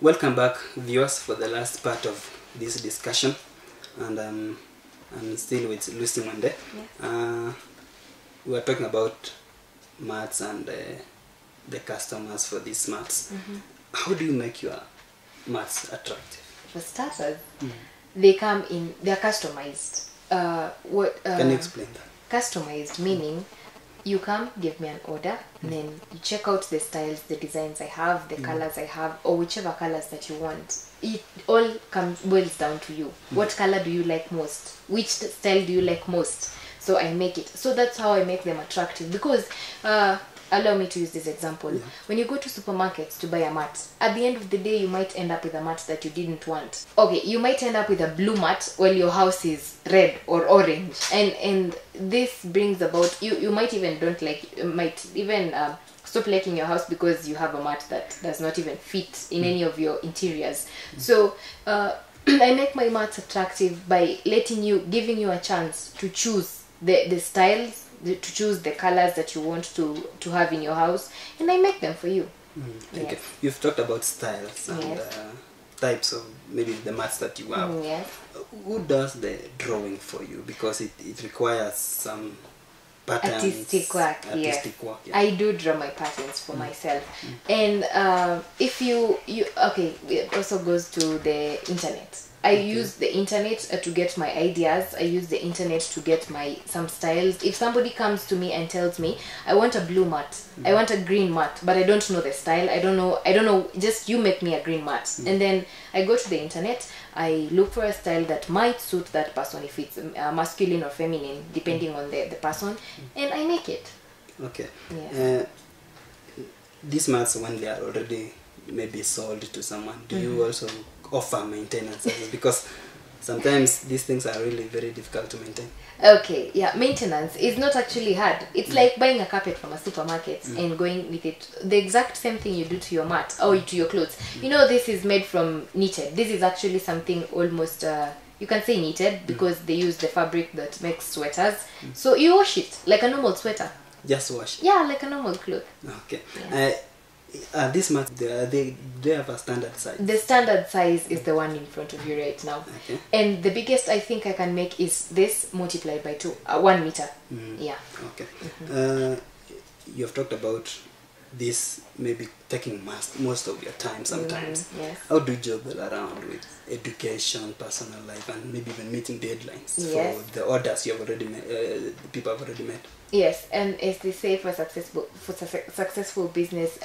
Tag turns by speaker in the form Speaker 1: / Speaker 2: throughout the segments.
Speaker 1: Welcome back, viewers, for the last part of this discussion, and I'm still with Lucy Mwende.
Speaker 2: Yes.
Speaker 1: We are talking about mats and the customers for these mats. How do you make your mats attractive?
Speaker 2: For starters, they come in, they're customized.
Speaker 1: Can you explain that?
Speaker 2: Customized meaning you come, give me an order, and then you check out the styles, the designs I have, the colors I have, or whichever colors that you want. It all boils down to you. What color do you like most? Which style do you like most? So I make it. So that's how I make them attractive. Because allow me to use this example.
Speaker 1: Yeah.
Speaker 2: When you go to supermarkets to buy a mat, at the end of the day you might end up with a mat that you didn't want. Okay, you might end up with a blue mat while your house is red or orange, and this brings about you might even stop liking your house because you have a mat that does not even fit in any of your interiors. So I make my mats attractive by giving you a chance to choose the styles, to choose the colors that you want to have in your house, and I make them for you.
Speaker 1: Okay. You've talked about styles and types of maybe the mats that you have.
Speaker 2: Yes.
Speaker 1: Who does the drawing for you? Because it requires some patterns.
Speaker 2: Artistic work.
Speaker 1: Yeah.
Speaker 2: I do draw my patterns for myself. And if it also goes to the internet. I use the internet to get my ideas. I use the internet to get some styles. If somebody comes to me and tells me, I want a blue mat, I want a green mat, but I don't know the style, I don't know, just you make me a green mat. And then I go to the internet, I look for a style that might suit that person, if it's masculine or feminine, depending on the person, and I make it.
Speaker 1: Okay.
Speaker 2: Yes.
Speaker 1: These mats, when they are already maybe sold to someone, do you also offer maintenance services? Because sometimes these things are really very difficult to maintain.
Speaker 2: Okay, yeah, maintenance is not actually hard. It's like buying a carpet from a supermarket and going with it. The exact same thing you do to your mat or to your clothes. You know, this is made from knitted. This is actually something almost you can say knitted because they use the fabric that makes sweaters. So you wash it like a normal sweater.
Speaker 1: Just wash?
Speaker 2: Yeah, like a normal cloth.
Speaker 1: Okay.
Speaker 2: Yeah.
Speaker 1: These mats, they have a standard size?
Speaker 2: The standard size is the one in front of you right now.
Speaker 1: Okay.
Speaker 2: And the biggest I think I can make is this multiplied by 2, 1 meter. Yeah.
Speaker 1: Okay. You have talked about this maybe taking most of your time sometimes.
Speaker 2: Yes.
Speaker 1: How do you juggle around with education, personal life, and maybe even meeting deadlines for the orders you have already made, the people have already met?
Speaker 2: Yes, and as they say, for successful business,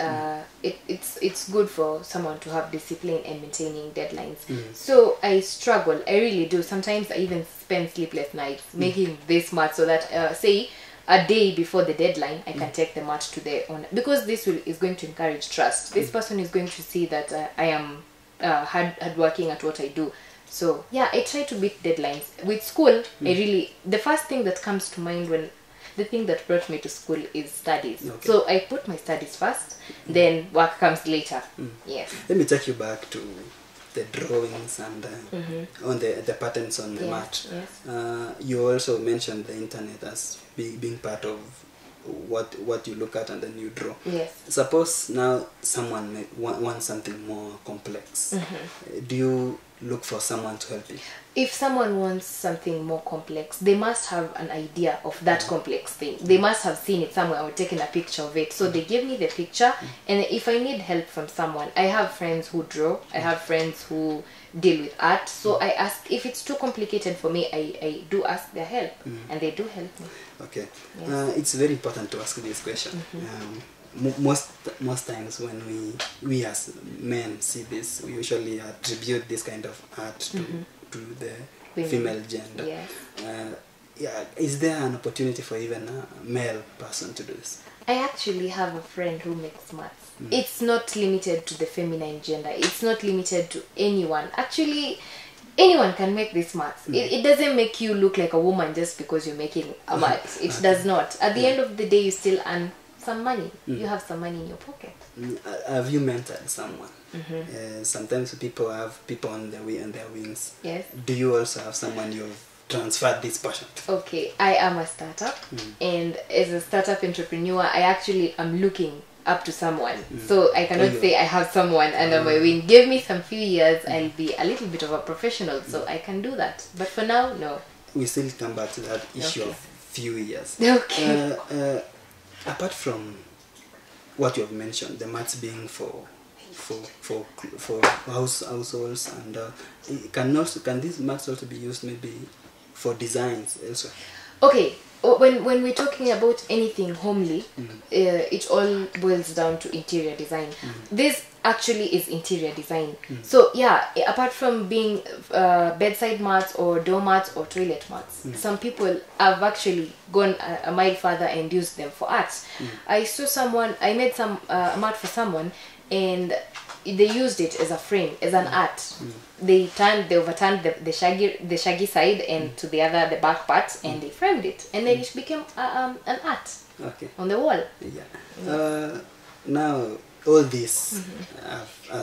Speaker 2: it's good for someone to have discipline and maintaining deadlines. So I struggle, I really do. Sometimes I even spend sleepless nights making this mat so that say a day before the deadline I can take the mat to the owner, because this is going to encourage trust. This person is going to see that I am hardworking at what I do. So yeah, I try to beat deadlines. With school, the first thing that comes to mind the thing that brought me to school is studies. Okay. So I put my studies first, then work comes later. Yes.
Speaker 1: Let me take you back to the drawings and on the patterns on the mat.
Speaker 2: Yes.
Speaker 1: You also mentioned the internet as being part of what you look at and then you draw.
Speaker 2: Yes.
Speaker 1: Suppose now someone may want something more complex. Do you look for someone to help you?
Speaker 2: If someone wants something more complex, they must have an idea of that complex thing. They must have seen it somewhere or taken a picture of it. So they give me the picture, and if I need help from someone, I have friends who draw, I have friends who deal with art. So I ask, if it's too complicated for me, I do ask their help, and they do help me.
Speaker 1: Okay.
Speaker 2: Yes.
Speaker 1: It's very important to ask this question. Most times when we as men see this, we usually attribute this kind of art to the female gender.
Speaker 2: Yes.
Speaker 1: Is there an opportunity for even a male person to do this?
Speaker 2: I actually have a friend who makes mats. It's not limited to the feminine gender. It's not limited to anyone. Actually, anyone can make these mats. It doesn't make you look like a woman just because you're making a mat. It does not. At the end of the day, you still earn some money. You have some money in your pocket.
Speaker 1: Have you mentored someone? Sometimes people have people on their wings.
Speaker 2: Yes.
Speaker 1: Do you also have someone you've transferred this passion to?
Speaker 2: Okay, I am a startup, and as a startup entrepreneur, I actually am looking up to someone. So I cannot
Speaker 1: yeah.
Speaker 2: say I have someone under my wing. Give me some few years, I'll be a little bit of a professional, so I can do that. But for now, no.
Speaker 1: We still come back to that issue
Speaker 2: Okay.
Speaker 1: of few years.
Speaker 2: Okay.
Speaker 1: Apart from what you have mentioned, the mats being for households, and can these mats also be used maybe for designs also?
Speaker 2: Okay, when we're talking about anything homely, it all boils down to interior design. This actually is interior design. So yeah, apart from being bedside mats or door mats or toilet mats, some people have actually gone a mile further and used them for art. I made some mat for someone, and they used it as a frame, as an art. They overturned the shaggy side and to the back part, and they framed it, and then it became an art on the wall.
Speaker 1: Yeah. Now all this,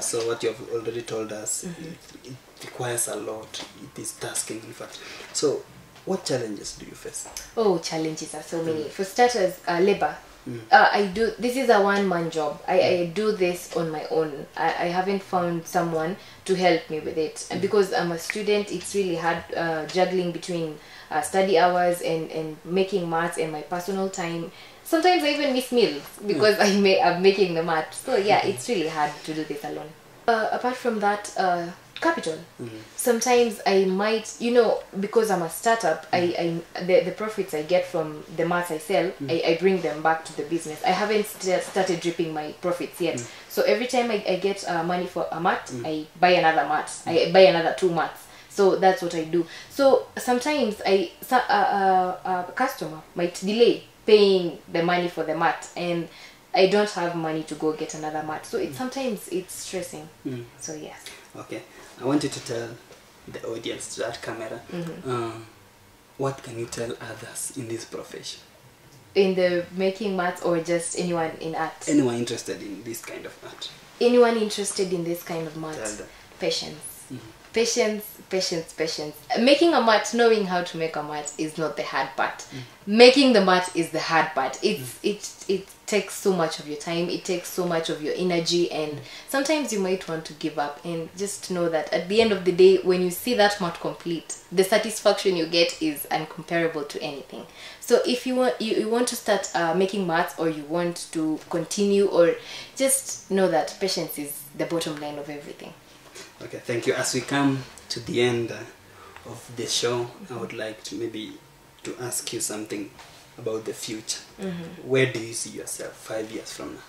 Speaker 1: so what you have already told us, it requires a lot. It is tasking, in fact. So what challenges do you face?
Speaker 2: Oh, challenges are so many. For starters, labor. This is a one-man job. I do this on my own. I haven't found someone to help me with it, and because I'm a student, it's really hard juggling between study hours and making mats and my personal time. Sometimes I even miss meals because I'm making the mat. So yeah, it's really hard to do this alone. Apart from that, capital. Sometimes I might, because I'm a startup, the profits I get from the mats I sell, I bring them back to the business. I haven't started dripping my profits yet. So every time I get money for a mat, I buy another mat. I buy another 2 mats. So that's what I do. So sometimes a customer might delay paying the money for the mat, and I don't have money to go get another mat. So sometimes it's stressing. So yes.
Speaker 1: Okay, I want you to tell the audience, to that camera, what can you tell others in this profession?
Speaker 2: In the making mats, or just anyone in art?
Speaker 1: Anyone interested in this kind of art?
Speaker 2: Anyone interested in this kind of mat?
Speaker 1: Tell them.
Speaker 2: Patience. Patience. Making a mat, knowing how to make a mat is not the hard part. Making the mat is the hard part. It takes so much of your time, it takes so much of your energy, and sometimes you might want to give up, and just know that at the end of the day, when you see that mat complete, the satisfaction you get is incomparable to anything. So if you want to start making mats, or you want to continue, or just know that patience is the bottom line of everything.
Speaker 1: Okay, thank you. As we come to the end of the show, I would like to ask you something about the future. Where do you see yourself 5 years from now?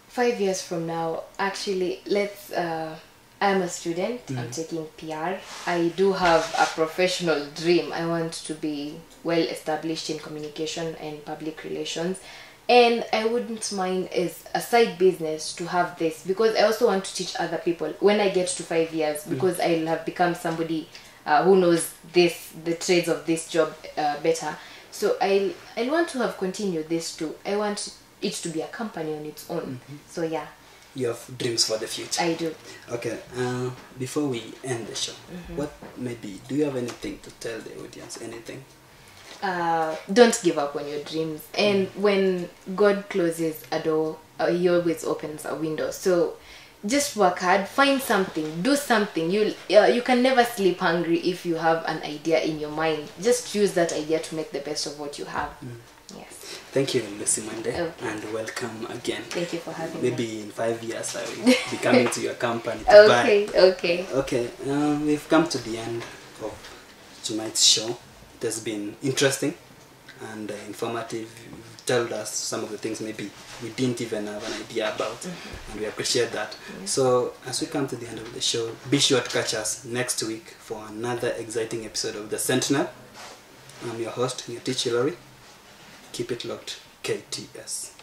Speaker 2: 5 years from now, actually, I'm a student. I'm taking PR. I do have a professional dream. I want to be well established in communication and public relations. And I wouldn't mind as a side business to have this, because I also want to teach other people when I get to 5 years, because I'll have become somebody who knows the trades of this job better. So I want to have continued this too. I want it to be a company on its own. So yeah.
Speaker 1: You have dreams for the future?
Speaker 2: I do.
Speaker 1: Okay, before we end the show, do you have anything to tell the audience? Anything?
Speaker 2: Don't give up on your dreams, and when God closes a door, he always opens a window. So just work hard, find something, do something. You can never sleep hungry if you have an idea in your mind. Just use that idea to make the best of what you have. Yes.
Speaker 1: Thank you, Lucy Mande, and welcome again.
Speaker 2: Thank you for having me.
Speaker 1: Maybe in 5 years I will be coming to your company to buy. Okay, we've come to the end of tonight's show. It has been interesting and informative. You've told us some of the things maybe we didn't even have an idea about, and we appreciate that. So as we come to the end of the show, be sure to catch us next week for another exciting episode of The Sentinel. I'm your host, Nyati Chilori. Keep it locked, KTS.